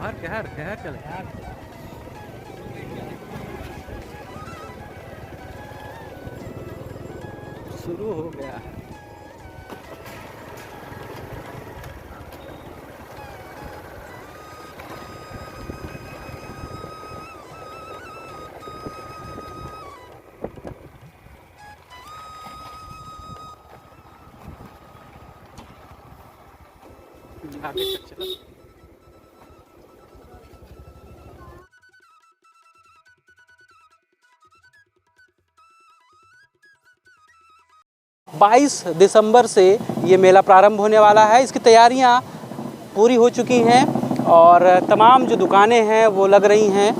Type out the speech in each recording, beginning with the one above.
हर कहर कहर चले शुरू हो गया है। आगे तक चलो। 22 दिसंबर से ये मेला प्रारंभ होने वाला है। इसकी तैयारियां पूरी हो चुकी हैं और तमाम जो दुकानें हैं वो लग रही हैं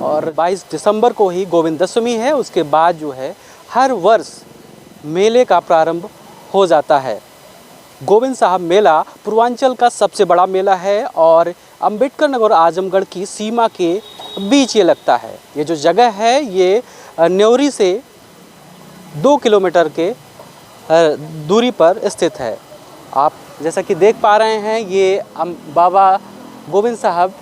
और 22 दिसंबर को ही गोविंद दशमी है। उसके बाद जो है हर वर्ष मेले का प्रारंभ हो जाता है। गोविंद साहब मेला पूर्वांचल का सबसे बड़ा मेला है और अंबेडकर नगर और आजमगढ़ की सीमा के बीच ये लगता है। ये जो जगह है ये न्योरी से 2 किलोमीटर के दूरी पर स्थित है। आप जैसा कि देख पा रहे हैं ये बाबा गोविंद साहब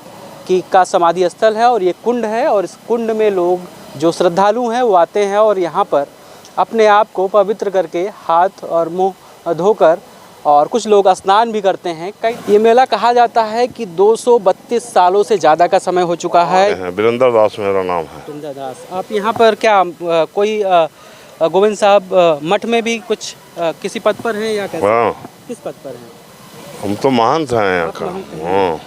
का समाधि स्थल है और ये कुंड है और इस कुंड में लोग जो श्रद्धालु हैं वो आते हैं और यहाँ पर अपने आप को पवित्र करके हाथ और मुंह धोकर और कुछ लोग स्नान भी करते हैं। ये मेला कहा जाता है कि 232 सालों से ज़्यादा का समय हो चुका है। वीरेंद्र दास मेरा नाम है। वीरेंद्र दास। आप यहाँ पर क्या कोई गोविंद साहब मठ में भी कुछ किसी पद पर हैं या कैसे? किस पद पर हैं? हम तो महंत हैं यहाँ का।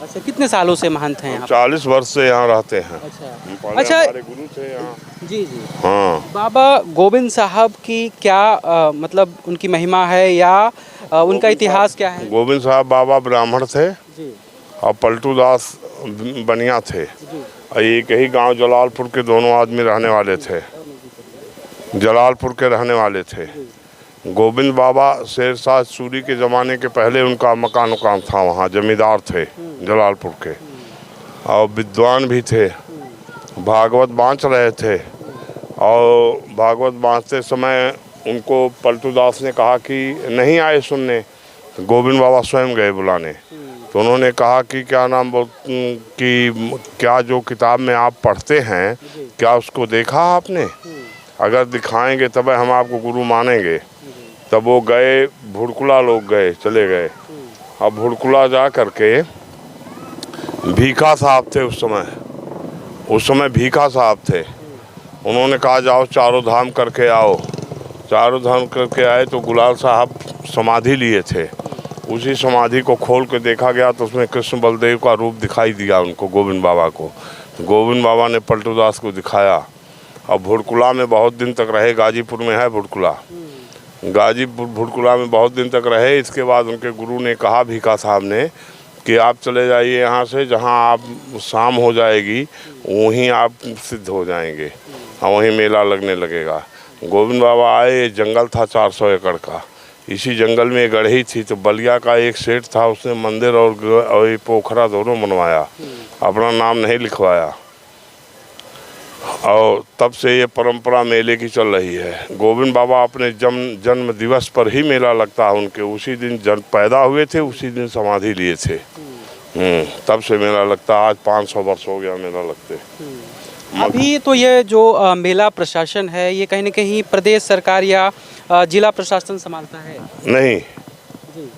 अच्छा, कितने सालों से महंत हैं यहाँ? 40 वर्ष से यहाँ रहते हैं। अच्छा, हमारे गुरु थे यहाँ। जी। हाँ। बाबा गोविंद साहब की क्या मतलब उनकी महिमा है या उनका इतिहास क्या है? गोविंद साहब बाबा ब्राह्मण थे जी। और पलटू दास बनिया थे। एक ही गांव जलालपुर के दोनों आदमी रहने वाले थे। जलालपुर के रहने वाले थे। गोविंद बाबा शेरशाह सूरी के ज़माने के पहले उनका मकान उकान था, वहाँ जमींदार थे जलालपुर के और विद्वान भी थे। भागवत बाँच रहे थे और भागवत बाँचते समय उनको पलटू दास ने कहा कि नहीं आए सुनने, तो गोविंद बाबा स्वयं गए बुलाने। तो उन्होंने कहा कि क्या नाम कि क्या जो किताब में आप पढ़ते हैं क्या उसको देखा आपने? अगर दिखाएंगे तब हम आपको गुरु मानेंगे। तब वो गए, भुड़कुला लोग गए, चले गए। अब भुड़कुला जा करके भीखा साहब थे उस समय भीखा साहब थे। उन्होंने कहा जाओ चारों धाम करके आओ। चारों धाम करके आए तो गुलाल साहब समाधि लिए थे। उसी समाधि को खोल के देखा गया तो उसमें कृष्ण बलदेव का रूप दिखाई दिया उनको, गोविंद बाबा को। तो गोविंद बाबा ने पलटू दास को दिखाया। अब भुड़कुला में बहुत दिन तक रहे। गाजीपुर में है भुड़कुला। गाजीपुर भुड़कुला में बहुत दिन तक रहे। इसके बाद उनके गुरु ने कहा भीखा साहब ने कि आप चले जाइए यहाँ से, जहाँ आप शाम हो जाएगी वहीं आप सिद्ध हो जाएंगे और वहीं मेला लगने लगेगा। गोविंद बाबा आए। जंगल था 400 एकड़ का। इसी जंगल में गढ़ी थी तो बलिया का एक सेठ था, उसने मंदिर और पोखरा दोनों बनवाया, अपना नाम नहीं लिखवाया। और तब से ये परंपरा मेले की चल रही है। गोविंद बाबा अपने जन्म दिवस पर ही मेला लगता है उनके। उसी दिन पैदा हुए थे, उसी दिन समाधि लिए थे। तब से मेला लगता है। आज 500 वर्ष हो गया मेला लगते। अभी तो ये जो मेला प्रशासन है ये कहीं न कहीं प्रदेश सरकार या जिला प्रशासन संभालता है? नहीं जी।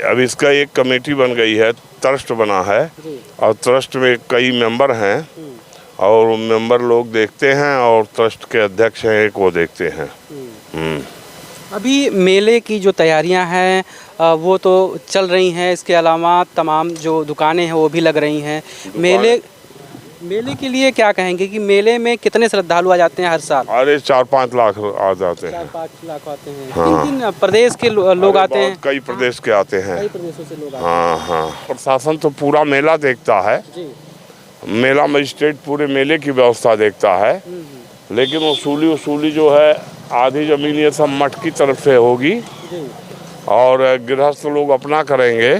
अब इसका एक कमेटी बन गई है, ट्रस्ट बना है और ट्रस्ट में कई मेंबर हैं और मेंबर लोग देखते हैं और ट्रस्ट के अध्यक्ष हैं एक, वो देखते हैं। अभी मेले की जो तैयारियां हैं वो तो चल रही हैं। इसके अलावा तमाम जो दुकानें हैं वो भी लग रही हैं। मेले के लिए क्या कहेंगे कि मेले में कितने श्रद्धालु आ जाते हैं हर साल? अरे 4-5 लाख आ जाते हैं। 4-5 लाख आते हैं। हाँ। किन प्रदेश के लोग आते हैं? कई प्रदेश के आते हैं। कई प्रदेशों से लोग आते हैं। हाँ। प्रशासन तो पूरा मेला देखता है जी। मेला मजिस्ट्रेट पूरे मेले की व्यवस्था देखता है, लेकिन वसूली जो है आधी ज़मीन ये सब मठ की तरफ से होगी और गृहस्थ लोग अपना करेंगे।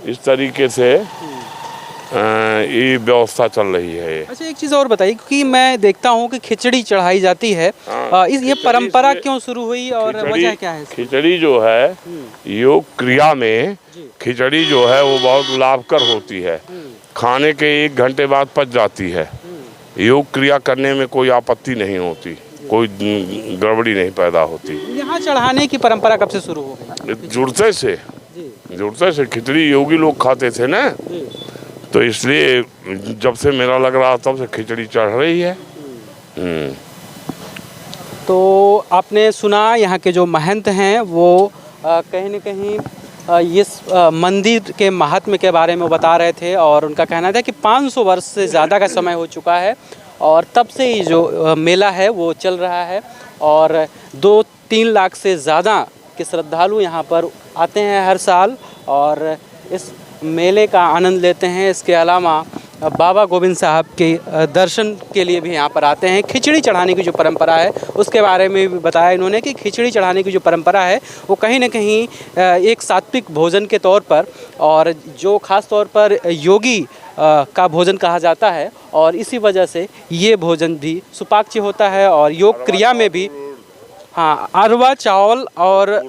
इस तरीके से ये व्यवस्था चल रही है। अच्छा, एक चीज़ और बताइए, क्योंकि मैं देखता हूँ कि खिचड़ी चढ़ाई जाती है। ये परंपरा क्यों शुरू हुई और वजह क्या है? खिचड़ी जो है योग क्रिया में खिचड़ी जो है वो बहुत लाभकर होती है। खाने के 1 घंटे बाद पच जाती है। योग क्रिया करने में कोई आपत्ति नहीं होती, कोई गड़बड़ी नहीं पैदा होती। यहाँ चढ़ाने की परंपरा कब से शुरू हो गई? जुड़ते से खिचड़ी योगी लोग खाते थे ना, तो इसलिए जब से मेला लग रहा तब से खिचड़ी चढ़ रही है। तो आपने सुना यहाँ के जो महंत हैं वो कहीं न कहीं इस मंदिर के महात्म्य के बारे में बता रहे थे, और उनका कहना था कि 500 वर्ष से ज़्यादा का समय हो चुका है और तब से ही जो मेला है वो चल रहा है, और 2-3 लाख से ज़्यादा के श्रद्धालु यहाँ पर आते हैं हर साल और इस मेले का आनंद लेते हैं। इसके अलावा बाबा गोविंद साहब के दर्शन के लिए भी यहाँ पर आते हैं। खिचड़ी चढ़ाने की जो परंपरा है उसके बारे में भी बताया इन्होंने कि खिचड़ी चढ़ाने की जो परंपरा है वो कहीं न कहीं एक सात्विक भोजन के तौर पर, और जो ख़ास तौर पर योगी का भोजन कहा जाता है, और इसी वजह से ये भोजन भी सुपाच्य होता है। और योग क्रिया में भी हाँ, अरवा चावल और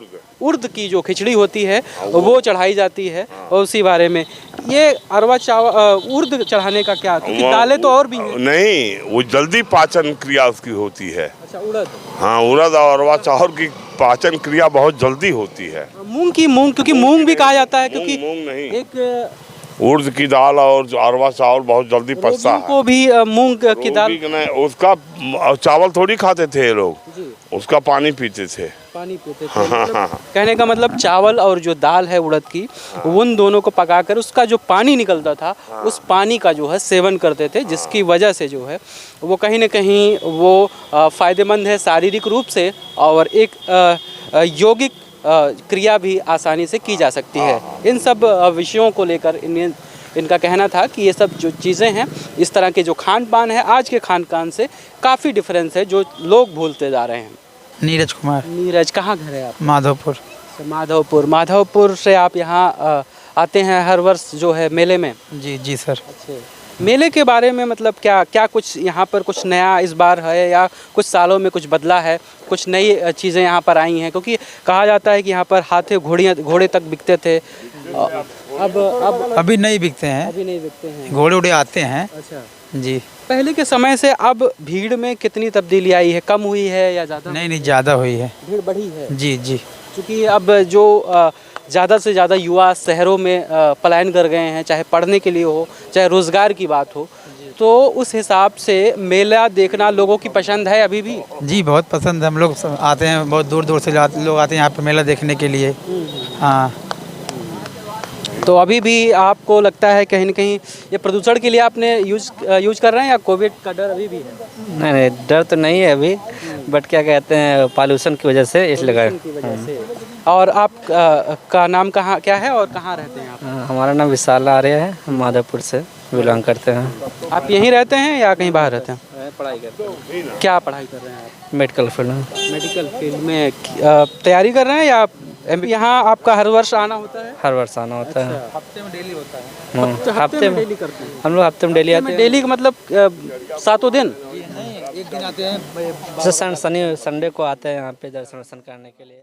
उर्द की जो खिचड़ी होती है वो चढ़ाई जाती है। और उसी बारे में ये अरवा चावल उर्द चढ़ाने का क्या, क्योंकि दालें तो और भी हैं। नहीं, वो जल्दी पाचन क्रिया उसकी होती है। अच्छा, उड़द। हाँ, उड़द और अरवा चावल की पाचन क्रिया बहुत जल्दी होती है। मूंग, क्योंकि मूंग भी कहा जाता है, क्योंकि मूंग नहीं, एक उर्द की दाल और अरवा चावल बहुत जल्दी पचता है। को भी मूंग की दाल, उसका चावल थोड़ी खाते थे ये लोग, उसका पानी पीते थे। मतलब कहने का मतलब चावल और जो दाल है उड़द की, उन दोनों को पकाकर उसका जो पानी निकलता था उस पानी का जो है सेवन करते थे, जिसकी वजह से जो है वो कहीं न कहीं वो फ़ायदेमंद है शारीरिक रूप से, और एक यौगिक क्रिया भी आसानी से की जा सकती है। इन सब विषयों को लेकर इनका कहना था कि ये सब जो चीज़ें हैं, इस तरह के जो खान पान है आज के खान पान से काफ़ी डिफरेंस है जो लोग भूलते जा रहे हैं। नीरज कुमार। नीरज, कहाँ घर है आप? माधवपुर। माधवपुर से आप यहाँ आते हैं हर वर्ष जो है मेले में? जी सर। अच्छा, मेले के बारे में मतलब क्या कुछ यहाँ पर कुछ नया इस बार है, या कुछ सालों में कुछ बदला है, कुछ नई चीज़ें यहाँ पर आई हैं? क्योंकि कहा जाता है कि यहाँ पर हाथे घोड़े तक बिकते थे, अब अभी नहीं बिकते हैं। अभी नहीं बिकते हैं, घोड़े आते हैं। अच्छा जी। पहले के समय से अब भीड़ में कितनी तब्दीली आई है? कम हुई है या ज़्यादा? नहीं, ज़्यादा हुई है, भीड़ बढ़ी है। जी। क्योंकि अब जो ज़्यादा से ज़्यादा युवा शहरों में पलायन कर गए हैं, चाहे पढ़ने के लिए हो, चाहे रोज़गार की बात हो, तो उस हिसाब से मेला देखना लोगों की पसंद है अभी भी? जी, बहुत पसंद है। हम लोग आते हैं, बहुत दूर से लोग आते हैं यहाँ पर मेला देखने के लिए। हाँ। तो अभी भी आपको लगता है कहीं न कहीं ये प्रदूषण के लिए आपने यूज कर रहे हैं, या कोविड का डर अभी भी है? नहीं, डर तो नहीं है अभी, बट क्या कहते हैं, पॉल्यूशन की वजह से इसलिए। और आप का नाम क्या है और कहाँ रहते हैं आप? हमारा नाम विशाल आर्य है, हम माधवपुर से बिलोंग करते हैं। आप यहीं रहते हैं या कहीं बाहर रहते हैं? पढ़ाई करते हैं। क्या पढ़ाई कर रहे हैं आप? मेडिकल फील्ड में। मेडिकल फील्ड में तैयारी कर रहे हैं, या यहाँ आपका हर वर्ष आना होता है? हर वर्ष आना होता है। हफ्ते में डेली होता है? हफ्ते में डेली करते हैं हम लोग, हफ्ते में डेली आते हैं। डेली का मतलब 7 दिन? एक दिन आते हैं। संडे को आते हैं यहाँ पे दर्शन करने के लिए।